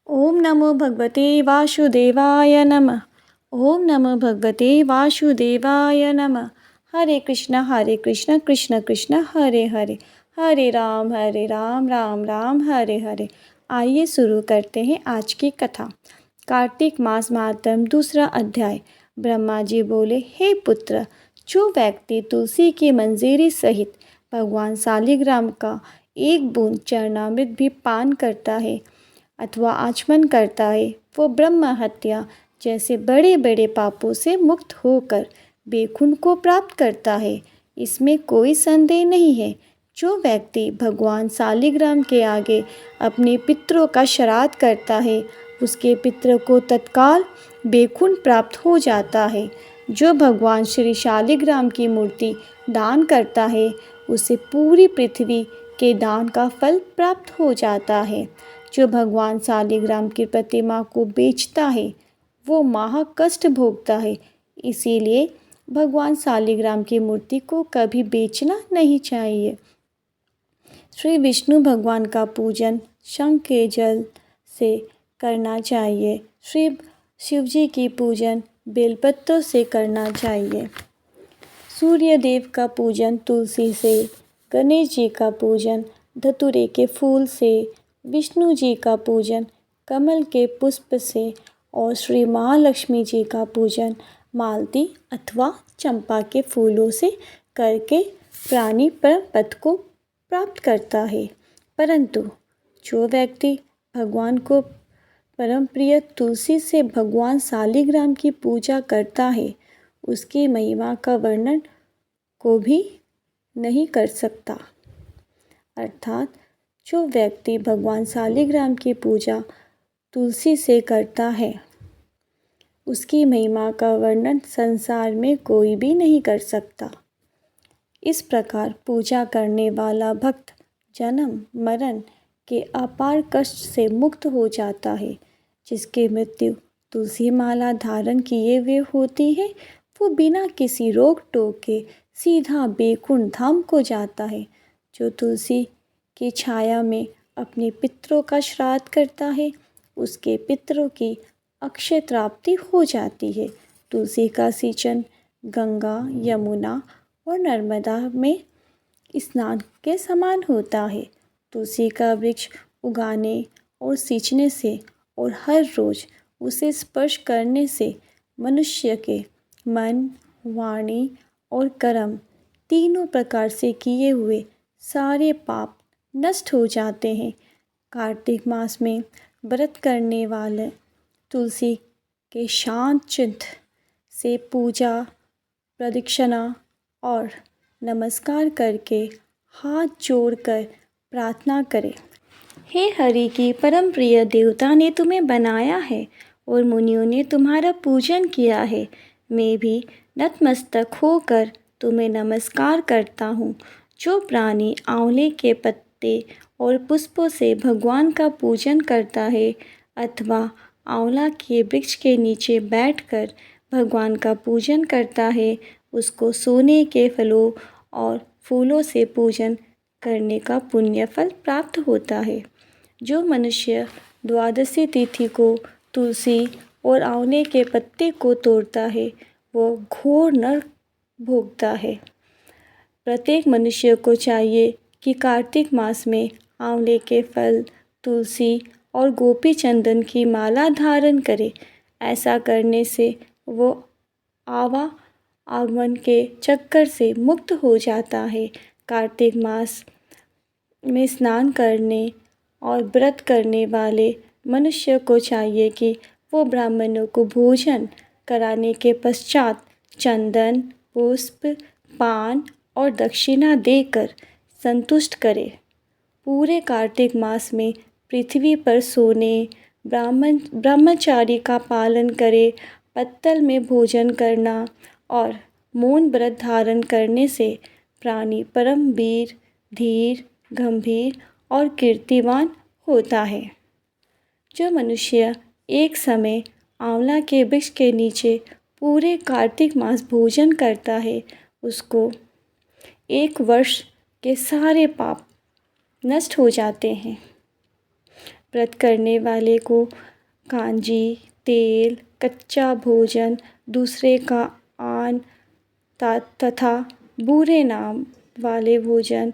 ओम नमो भगवते वासुदेवाय नमः। ओम नमो भगवते वासुदेवाय नमः। हरे कृष्ण कृष्ण कृष्ण हरे हरे, हरे राम राम राम हरे हरे। आइए शुरू करते हैं आज की कथा। कार्तिक मास महात्म दूसरा अध्याय। ब्रह्मा जी बोले, हे पुत्र, जो व्यक्ति तुलसी की मंजरी सहित भगवान शालिग्राम का एक बूंद चरणामृत भी पान करता है अथवा आचमन करता है, वो ब्रह्म हत्या जैसे बड़े बड़े पापों से मुक्त होकर बैकुंठ को प्राप्त करता है। इसमें कोई संदेह नहीं है। जो व्यक्ति भगवान शालिग्राम के आगे अपने पितरों का श्राद्ध करता है, उसके पितर को तत्काल बैकुंठ प्राप्त हो जाता है। जो भगवान श्री शालिग्राम की मूर्ति दान करता है, उसे पूरी पृथ्वी के दान का फल प्राप्त हो जाता है। जो भगवान शालिग्राम की प्रतिमा को बेचता है, वो महा कष्ट भोगता है। इसीलिए भगवान शालिग्राम की मूर्ति को कभी बेचना नहीं चाहिए। श्री विष्णु भगवान का पूजन शंख के जल से करना चाहिए। श्री शिव जी की पूजन बेलपत्रों से करना चाहिए। सूर्य देव का पूजन तुलसी से, गणेश जी का पूजन धतूरे के फूल से, विष्णु जी का पूजन कमल के पुष्प से और श्री महालक्ष्मी जी का पूजन मालती अथवा चंपा के फूलों से करके प्राणी परम पद को प्राप्त करता है। परंतु जो व्यक्ति भगवान को परम प्रिय तुलसी से भगवान शालिग्राम की पूजा करता है, उसकी महिमा का वर्णन को भी नहीं कर सकता। अर्थात जो व्यक्ति भगवान शालिग्राम की पूजा तुलसी से करता है, उसकी महिमा का वर्णन संसार में कोई भी नहीं कर सकता। इस प्रकार पूजा करने वाला भक्त जन्म मरण के अपार कष्ट से मुक्त हो जाता है। जिसकी मृत्यु तुलसी माला धारण किए हुए होती है, वो बिना किसी रोक टोक के सीधा बैकुंठ धाम को जाता है। जो तुलसी की छाया में अपने पितरों का श्राद्ध करता है, उसके पितरों की अक्षय प्राप्ति हो जाती है। तुलसी का सिंचन गंगा, यमुना और नर्मदा में स्नान के समान होता है। तुलसी का वृक्ष उगाने और सींचने से और हर रोज उसे स्पर्श करने से मनुष्य के मन, वाणी और कर्म तीनों प्रकार से किए हुए सारे पाप नष्ट हो जाते हैं। कार्तिक मास में व्रत करने वाले तुलसी के शांत चित्त से पूजा, प्रदक्षिणा और नमस्कार करके हाथ जोड़कर प्रार्थना करें। हे हरि की परम प्रिय देवता ने तुम्हें बनाया है और मुनियों ने तुम्हारा पूजन किया है। मैं भी नतमस्तक होकर तुम्हें नमस्कार करता हूँ। जो प्राणी आंवले के पत्ते और पुष्पों से भगवान का पूजन करता है अथवा आंवला के वृक्ष के नीचे बैठकर भगवान का पूजन करता है, उसको सोने के फलों और फूलों से पूजन करने का पुण्य फल प्राप्त होता है। जो मनुष्य द्वादशी तिथि को तुलसी और आंवले के पत्ते को तोड़ता है, वो घोर नरक भोगता है। प्रत्येक मनुष्य को चाहिए कि कार्तिक मास में आंवले के फल, तुलसी और गोपी चंदन की माला धारण करे। ऐसा करने से वो आगमन के चक्कर से मुक्त हो जाता है। कार्तिक मास में स्नान करने और व्रत करने वाले मनुष्य को चाहिए कि वो ब्राह्मणों को भोजन कराने के पश्चात चंदन, पुष्प, पान और दक्षिणा देकर संतुष्ट करे। पूरे कार्तिक मास में पृथ्वी पर सोने, ब्रह्मचारी का पालन करे, पत्तल में भोजन करना और मौन व्रत धारण करने से प्राणी परम वीर, धीर, गंभीर और कीर्तिवान होता है। जो मनुष्य एक समय आंवला के वृक्ष के नीचे पूरे कार्तिक मास भोजन करता है, उसको 1 वर्ष के सारे पाप नष्ट हो जाते हैं। व्रत करने वाले को कांजी, तेल, कच्चा भोजन, दूसरे का अन्न तथा बुरे नाम वाले भोजन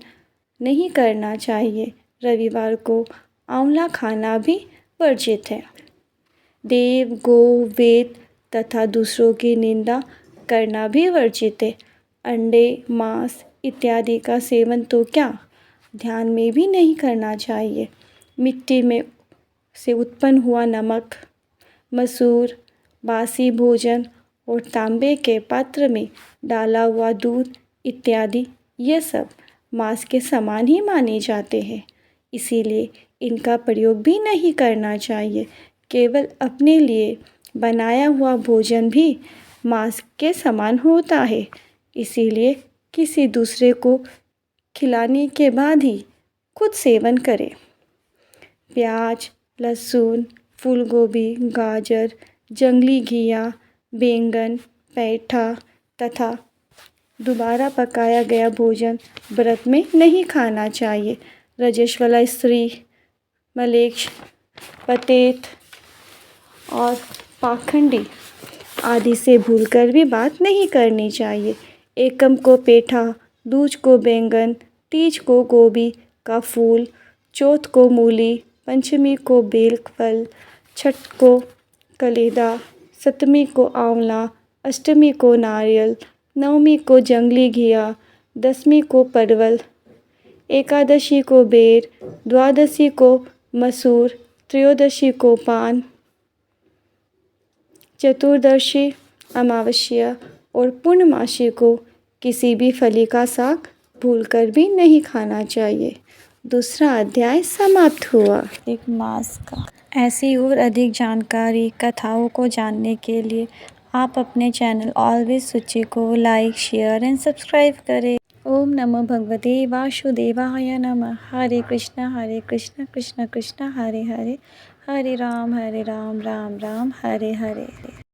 नहीं करना चाहिए। रविवार को आंवला खाना भी वर्जित है। देव, गौ, वेद तथा दूसरों की निंदा करना भी वर्जित है। अंडे, मांस इत्यादि का सेवन तो क्या, ध्यान में भी नहीं करना चाहिए। मिट्टी में से उत्पन्न हुआ नमक, मसूर, बासी भोजन और तांबे के पात्र में डाला हुआ दूध इत्यादि ये सब मांस के समान ही माने जाते हैं, इसीलिए इनका प्रयोग भी नहीं करना चाहिए। केवल अपने लिए बनाया हुआ भोजन भी मांस के समान होता है, इसीलिए किसी दूसरे को खिलाने के बाद ही खुद सेवन करें। प्याज, लहसुन, फूलगोभी, गाजर, जंगली घिया, बैंगन, पैठा तथा दोबारा पकाया गया भोजन व्रत में नहीं खाना चाहिए। रजस्वला स्त्री, मलेच्छ, पतेत और पाखंडी आदि से भूलकर भी बात नहीं करनी चाहिए। एकम को पेठा, दूज को बैंगन, तीज को गोभी का फूल, चौथ को मूली, पंचमी को बेल फल, छठ को कलेदा, सप्तमी को आंवला, अष्टमी को नारियल, नवमी को जंगली घिया, दसवीं को परवल, एकादशी को बेर, द्वादशी को मसूर, त्रयोदशी को पान, चतुर्दशी, अमावस्या और पूर्णमासी को किसी भी फली का साग भूलकर भी नहीं खाना चाहिए। दूसरा अध्याय समाप्त हुआ। एक मास का। ऐसी और अधिक जानकारी कथाओं को जानने के लिए आप अपने चैनल ऑलवेज सूची को लाइक, शेयर एंड सब्सक्राइब करें। ओम नमो भगवते वासुदेवाय नमः। हरे कृष्ण कृष्ण कृष्ण हरे हरे, हरे राम राम राम हरे हरे।